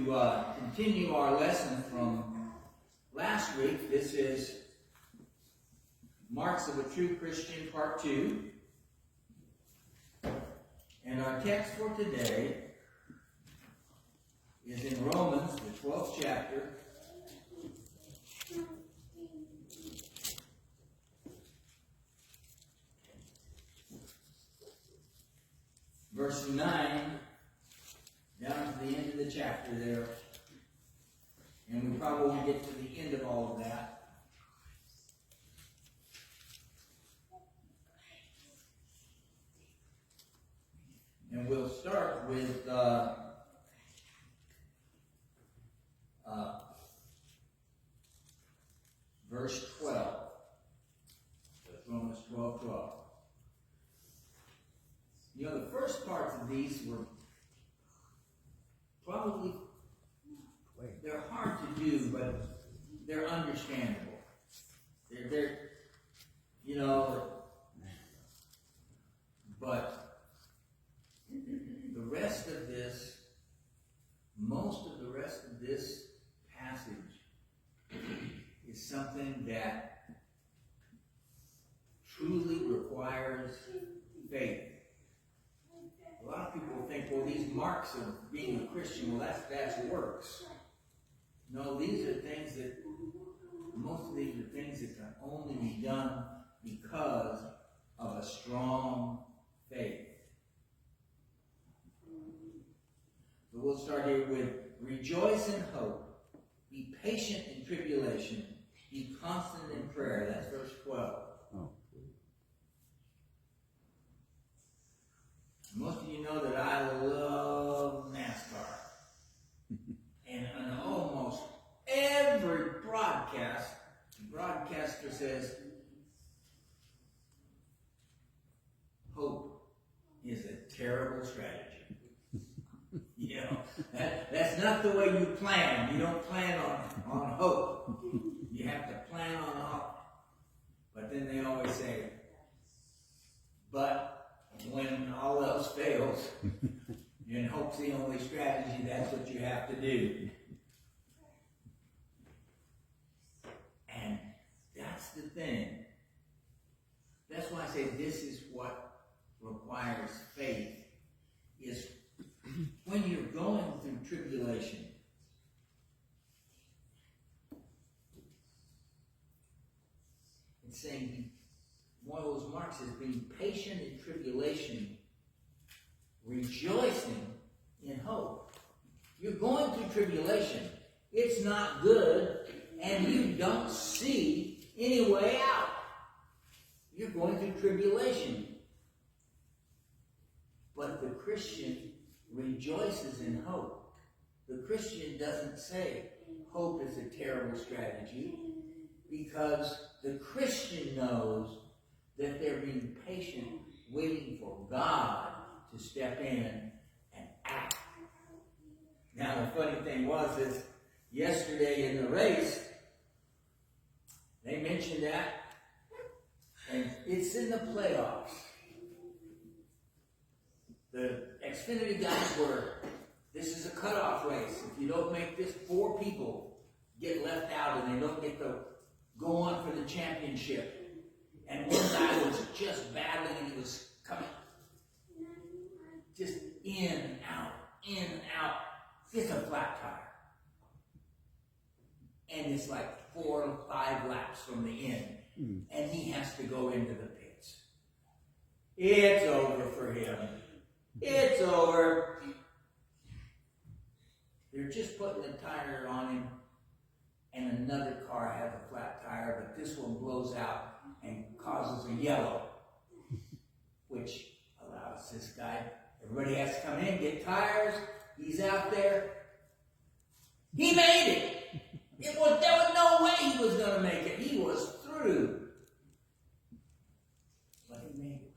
continue our lesson from last week. This is Marks of a True Christian, part 2. And our text for today is in Romans, the 12th chapter, verse 9, down to the end of the chapter there. And we probably won't get to the end of all of that. And we'll start with verse 12. That's Romans 12:12. You know, the first parts of these were probably, they're hard to do, but they're understandable. They're you know, but the rest of this, most of the rest of this passage is something that truly requires faith. A lot of people think, well, these marks of being a Christian, well, that's works. No, these are things that, most of these are things that can only be done because of a strong faith. So we'll start here with, rejoice in hope, be patient in tribulation, be constant in prayer. That's verse 12. Most of you know that I love NASCAR. And on almost every broadcast, the broadcaster says, hope is a terrible strategy. You know, that's not the way you plan. You don't plan on hope. You have to plan on hope. But then they always say, but when all else fails, and hope's the only strategy, that's what you have to do. And that's the thing. That's why I say this is what requires faith, is when you're going through tribulation, it's saying one of those marks is being patient in tribulation, rejoicing in hope. You're going through tribulation. It's not good, and you don't see any way out. You're going through tribulation. But the Christian rejoices in hope. The Christian doesn't say hope is a terrible strategy, because the Christian knows that they're being patient, waiting for God to step in and act. Now, the funny thing is, yesterday in the race, they mentioned that, and it's in the playoffs. The Xfinity guys this is a cutoff race. If you don't make this, 4 people get left out and they don't get to go on for the championship. And one guy was just battling, and he was coming just in and out, in and out. It's a flat tire. And it's like 4 or 5 laps from the end. And he has to go into the pits. It's over for him. It's over. They're just putting the tire on him, and another car has a flat tire, but this one blows out and causes a yellow, which allows this guy, everybody has to come in, get tires. He's out there. He made it. There was no way he was going to make it. He was through. But he made it.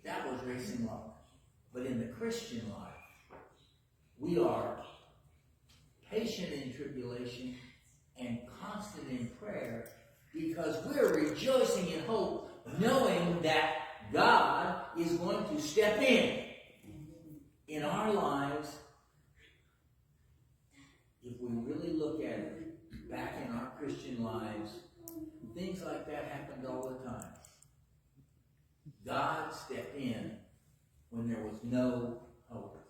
That was racing life. But in the Christian life, we are patient in tribulation and constant in prayer, because we're rejoicing in hope, knowing that God is going to step in in our lives, if we really look at it, back in our Christian lives, things like that happened all the time. God stepped in when there was no hope.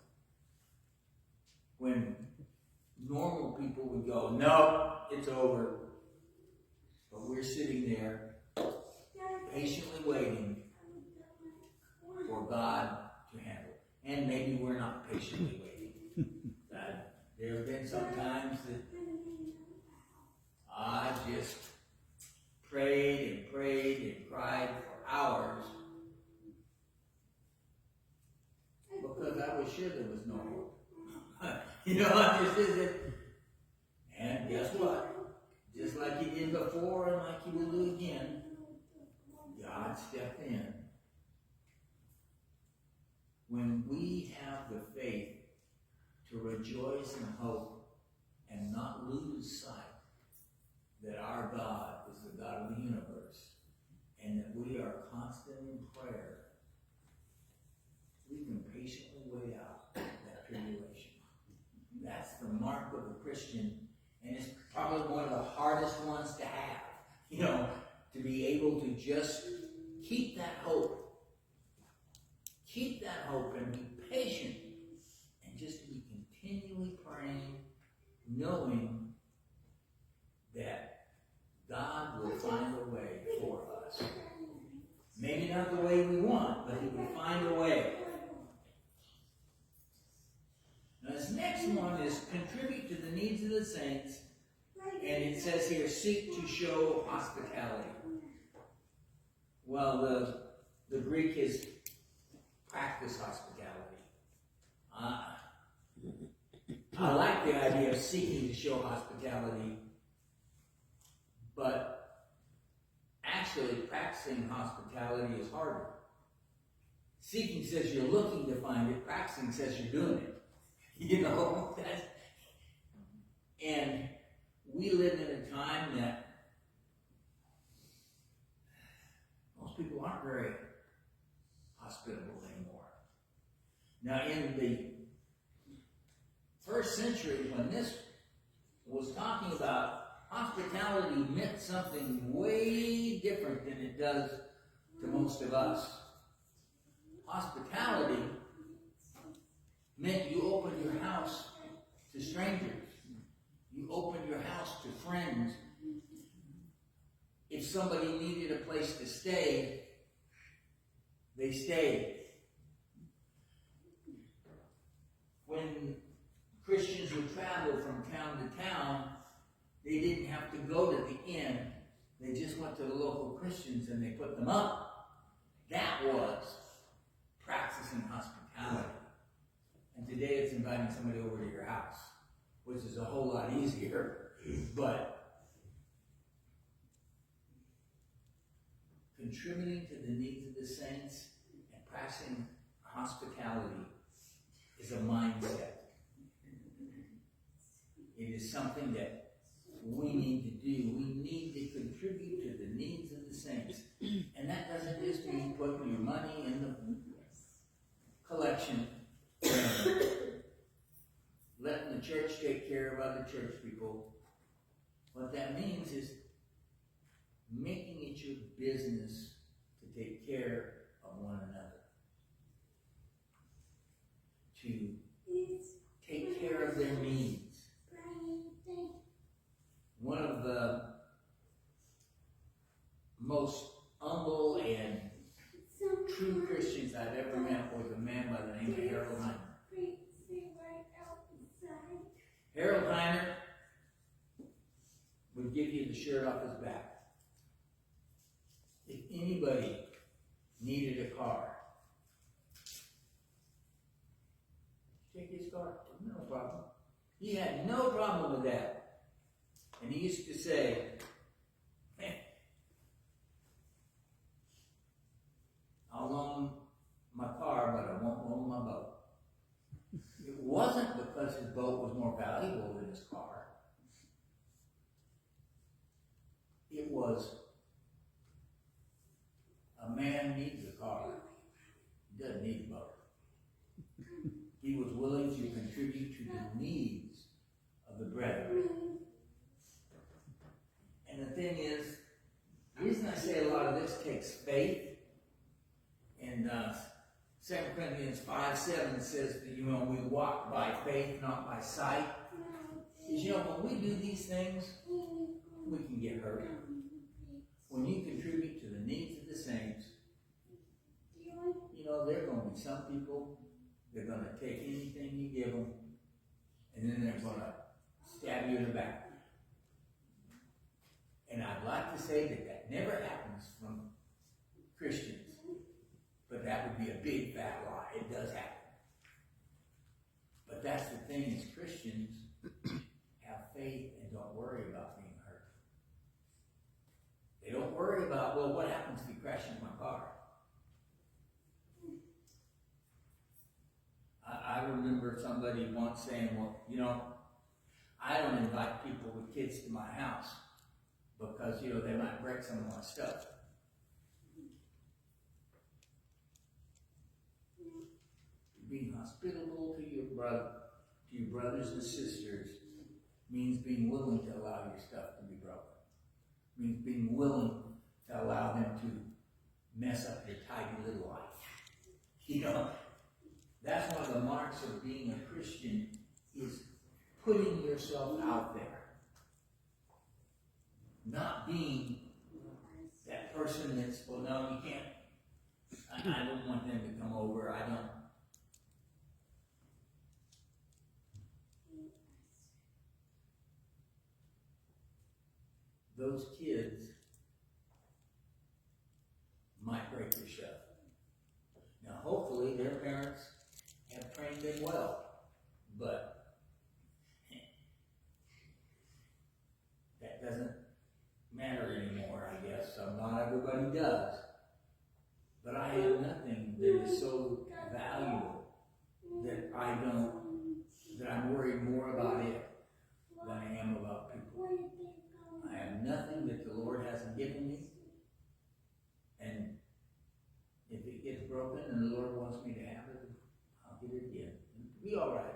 When normal people would go, no, it's over. But we're sitting there patiently waiting for God to handle it. And maybe we're not patiently waiting. There have been some times that I just prayed and cried for hours because I was sure there was no hope. I just did it. And guess what? Just like he did before and like he will do again, God stepped in. When we have the faith to rejoice in hope and not lose sight that our God is the God of the universe and that we are constant in prayer, we can patiently wait out that tribulation. That's the mark of a Christian, and it's probably one of the hardest ones to have, to be able to just keep that hope. Keep that hope and be patient and just be continually praying, knowing that God will find a way for us. Maybe not the way we want, but he will find a way. Now this next one is contribute to the needs of the saints, and it says here, seek to show hospitality. Well, the Greek is practice hospitality. I like the idea of seeking to show hospitality, but actually practicing hospitality is harder. Seeking says you're looking to find it. Practicing says you're doing it. And we live in a time that most people aren't very hospitable anymore. Now, in the first century, when this was talking about hospitality, meant something way different than it does to most of us. Hospitality meant you opened your house to strangers. You opened your house to friends. If somebody needed a place to stay, they stayed. When Christians would travel from town to town, they didn't have to go to the inn. They just went to the local Christians and they put them up. That was practicing hospitality. And today it's inviting somebody over to your house, which is a whole lot easier. But contributing to the needs of the saints and practicing hospitality is a mindset. It is something that we need to do. We need to contribute to the needs of the saints. And that doesn't just mean putting your money in the collection, letting the church take care of other church people. What that means is making it your business to take care of one another. To take care of their needs. One of the most humble and true Christians I've ever met was a man by the name of Harold Heiner. Harold Heiner would give you the shirt off his back. If anybody needed a car, take his car, no problem. He had no problem with that. And he used to say, man, I'll loan my car, but I won't loan my boat. It wasn't because his boat was more valuable than his car. It was, a man needs a car. He doesn't need a boat. He would contribute to the needs of the brethren. And the thing is, the reason I say a lot of this takes faith, and 2 Corinthians 5:7 says that, we walk by faith, not by sight. Is, when we do these things, we can get hurt. When you contribute to the needs of the saints, there are going to be some people, they're going to take anything you give them, and then they're going to stab you in the back. And I'd like to say that never happens from Christians, but that would be a big fat lie. It does happen. But that's the thing, is Christians have faith and don't worry about being hurt. They don't worry about, what happens if you crash into my car? I remember somebody once saying, I don't invite people with kids to my house because, they might break some of my stuff. Being hospitable to your brothers and sisters means being willing to allow your stuff to be broken. Means being willing to allow them to mess up your tidy little life. That's one of the marks of being a Christian, is putting yourself out there. Not being that person that's, no, you can't. I don't want them to come over. I don't. Those kids might break your stuff. Now, hopefully, their parents have trained them well, but that doesn't matter anymore, I guess. Not everybody does. But I have nothing that is so valuable that I'm worried more about it than I am about people. I have nothing that the Lord hasn't given me. And if it gets broken and the Lord wants me to have it, I'll get it again. It'll be all right.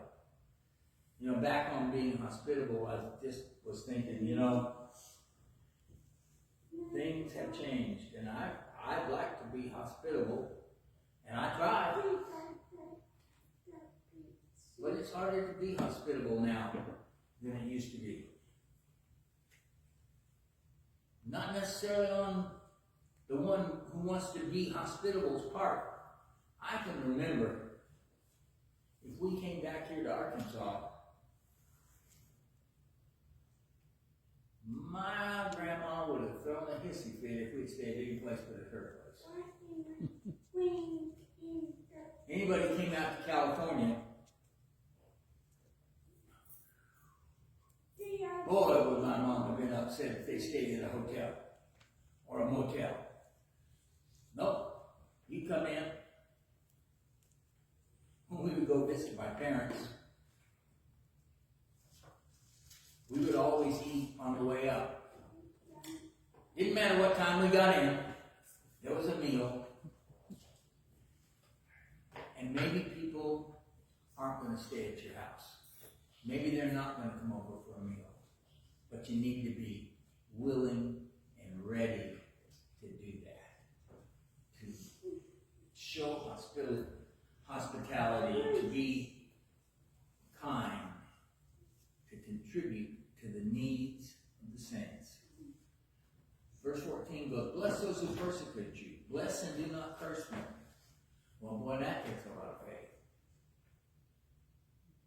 Back on being hospitable, I just was thinking, things have changed. And I'd like to be hospitable. And I try. But it's harder to be hospitable now than it used to be. Not necessarily on the one who wants to be hospitable's part. I can remember if we came back here to Arkansas, my grandma would have thrown a hissy fit if we'd stayed any place but at her place. Anybody came out to California, boy, would my mom have been upset if they stayed in a hotel or a motel. Nope. You come in. When we would go visit my parents, we would always eat on the way up. Didn't matter what time we got in, there was a meal. And maybe people aren't going to stay at your house. Maybe they're not going to come over for a meal. But you need to be willing and ready to do that. To show hospitality, to be kind, to contribute to the needs of the saints. Verse 14 goes, bless those who persecute you. Bless and do not curse them. Well, boy, that takes a lot of faith.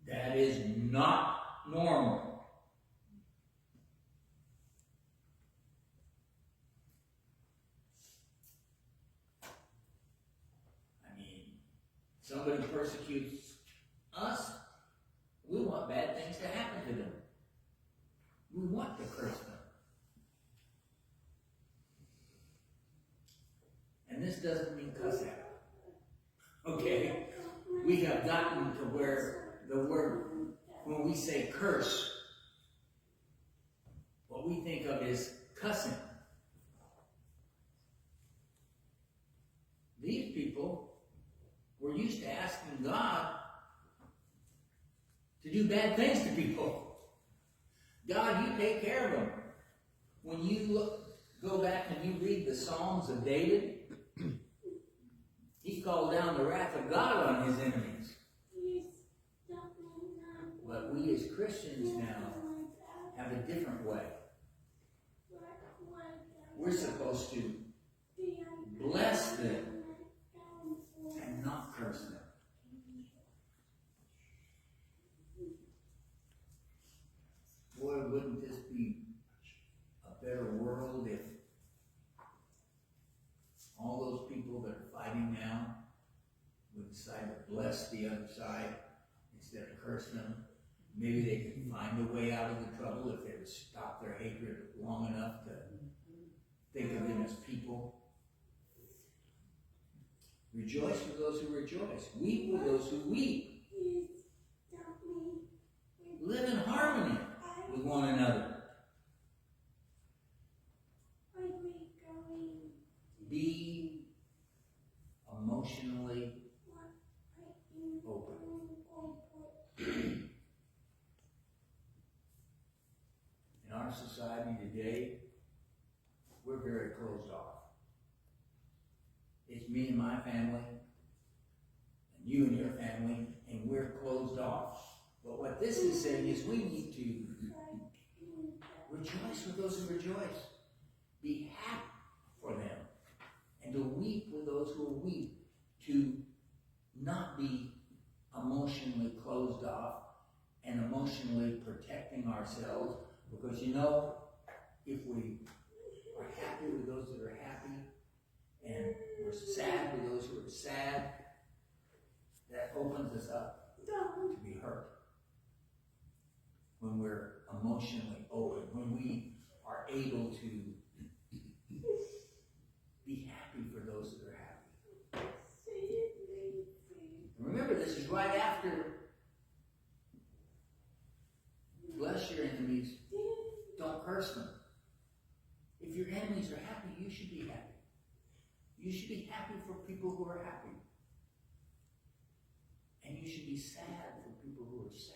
That is not normal. Somebody persecutes us, we want bad things to happen to them. We want to curse them. And this doesn't mean cuss at them. Okay? We have gotten to where the word, when we say curse, what we think of is cussing. These people, we're used to asking God do bad things to people. God, you take care of them. When you go back and you read the Psalms of David, he called down the wrath of God on his enemies. But we as Christians now have a different way. We're supposed to bless them and not curse them. Boy, wouldn't this be a better world if all those people that are fighting now would decide to bless the other side instead of curse them? Maybe they could find a way out of the trouble if they would stop their hatred long enough to think of them as people. Rejoice with those who rejoice. Weep with those who weep. Live in harmony with one another. Be emotionally open. In our society today, we're very closed off. It's me and my family, and you and your family, and we're closed off. But what this is saying is we need to rejoice with those who rejoice. Be happy for them. And to weep with those who weep. To not be emotionally closed off and emotionally protecting ourselves. Because you know, if we are happy with those that are happy, and we're sad with those who are sad, that opens us up to be hurt. When we're emotionally open, when we are able to be happy for those that are happy. And remember, this is right after bless your enemies, don't curse them. If your enemies are happy, you should be happy. You should be happy for people who are happy. And you should be sad for people who are sad.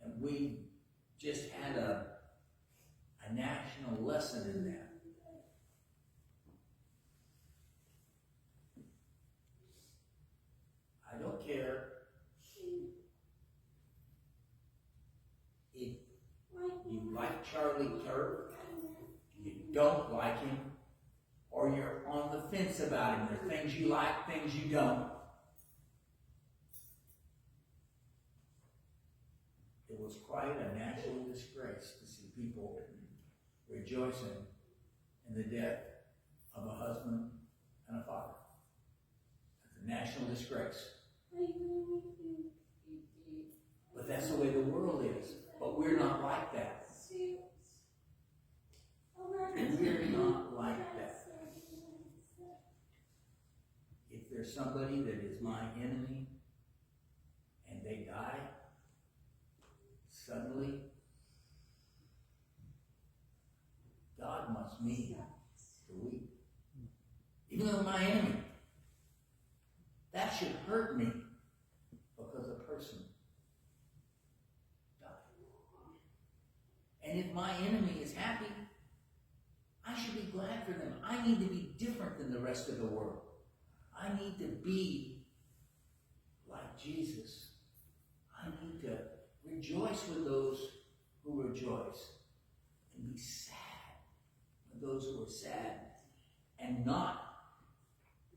And we just had a national lesson in that. I don't care if you like Charlie Kirk, you don't like him, or you're on the fence about him. There are things you like, things you don't. It was quite a national disgrace to see people rejoicing in the death of a husband and a father. It's a national disgrace. But that's the way the world is. But we're not like that. We're not like that. If there's somebody that is my enemy and they die suddenly, God wants me to weep. Even though my enemy, that should hurt me because a person died. And if my enemy is happy, I should be glad for them. I need to be different than the rest of the world. I need to be like Jesus. I need to rejoice with those who rejoice and be sad with those who are sad and not,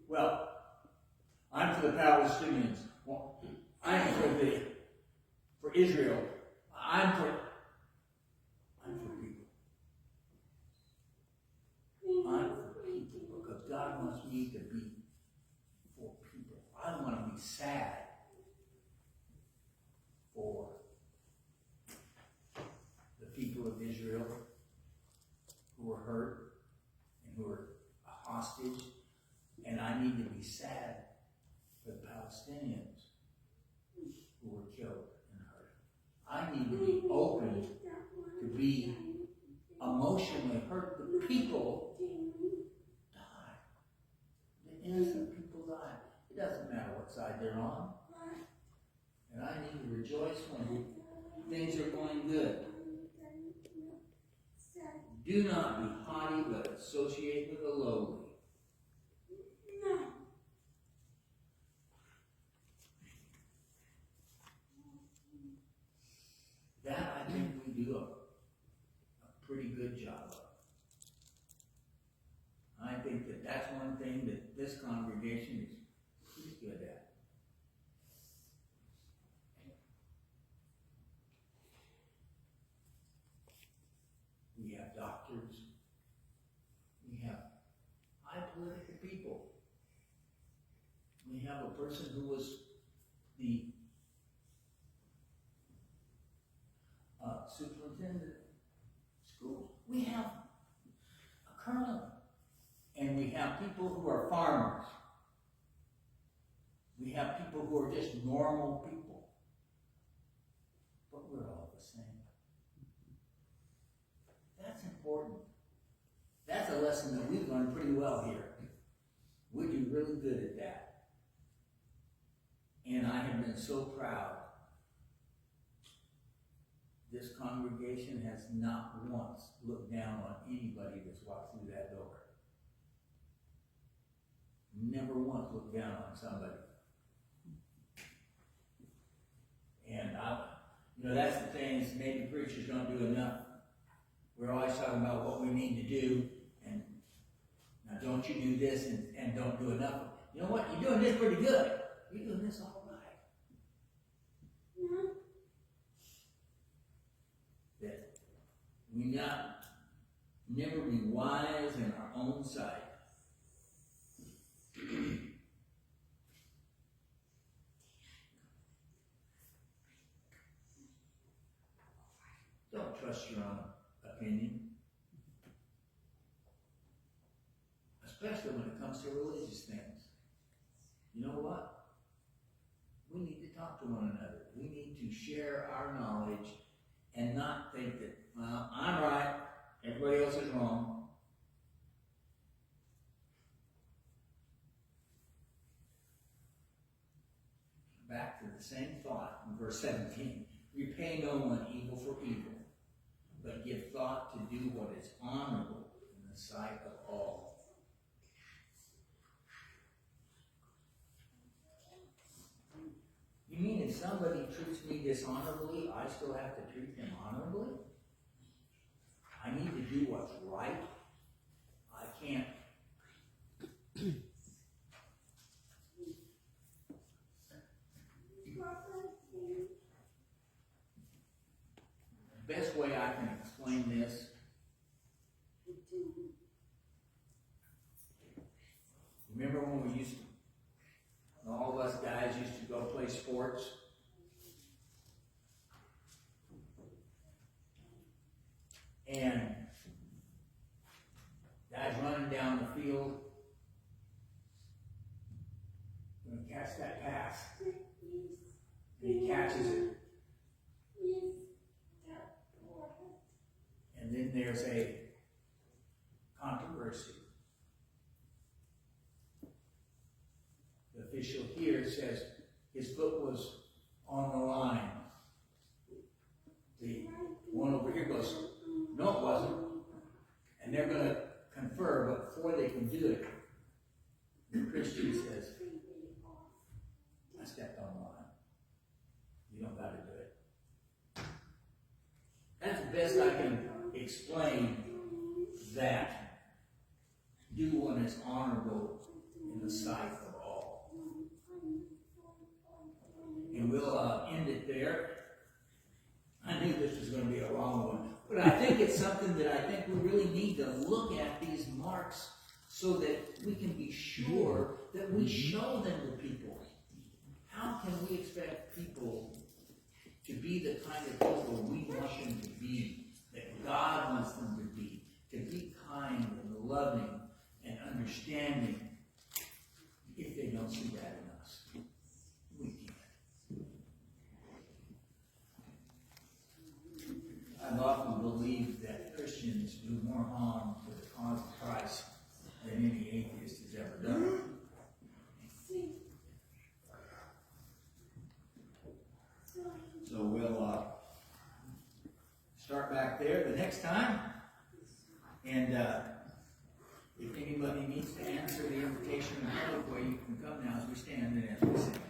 well, I'm for the Palestinians. Well, I'm for Israel. I'm for people. I'm for people because God wants me to be for people. I don't want to be sad for the people of Israel who were hurt and who were a hostage. And I need to be sad for the Palestinians who were killed and hurt. I need to be open to be emotionally hurt. The people die. The innocent people die. It doesn't matter what side good. Do not be haughty, but associate with the lowly. That I think we do a pretty good job of. I think that that's one thing that this congregation is good at. We have doctors. We have high political people. We have a person who was the superintendent of schools. We have a colonel. And we have people who are farmers. We have people who are just normal people. But we're all the same. That's important. That's a lesson that we've learned pretty well here. We do really good at that. And I have been so proud. This congregation has not once looked down on anybody that's walked through that door. Never once looked down on somebody. And that's the thing is maybe preachers don't do enough. We're always talking about what we need to do, and now don't you do this and don't do enough. You know what? You're doing this pretty good. You're doing this all right. Mm-hmm. That we never be wise in our own sight. Don't trust your own opinion, especially when it comes to religious things. You know what? We need to talk to one another. We need to share our knowledge and not think that, well, I'm right, everybody else is wrong. Back to the same thought in verse 17. Repay no one evil for evil, but give thought to do what is honorable in the sight of all. You mean if somebody treats me dishonorably, I still have to treat them honorably? I need to do what's right. I can't. The best way I can explain this, remember when all of us guys used to go play sports? And guys running down the field, going to catch that pass. And he catches it. And then there's a controversy. The official here says his foot was on the line. The one over here goes, no, it wasn't. And they're going to confer, but before they can do it, the Christian says, I stepped on the line. You don't got to do it. That's the best I can explain that. Do what is honorable in the sight of all. And we'll end it there. I knew this was going to be a long one, but I think it's something that I think we really need to look at these marks so that we can be sure that we show them to people. How can we expect people to be the kind of people we want them to be, that God wants them to be kind and loving and understanding, if they don't see that in us? We can't. I've often believed that Christians do more harm to the cause of Christ than any atheist has ever done. So start back there the next time. And if anybody needs to answer the invitation of the way you can come now as we stand and as we sing.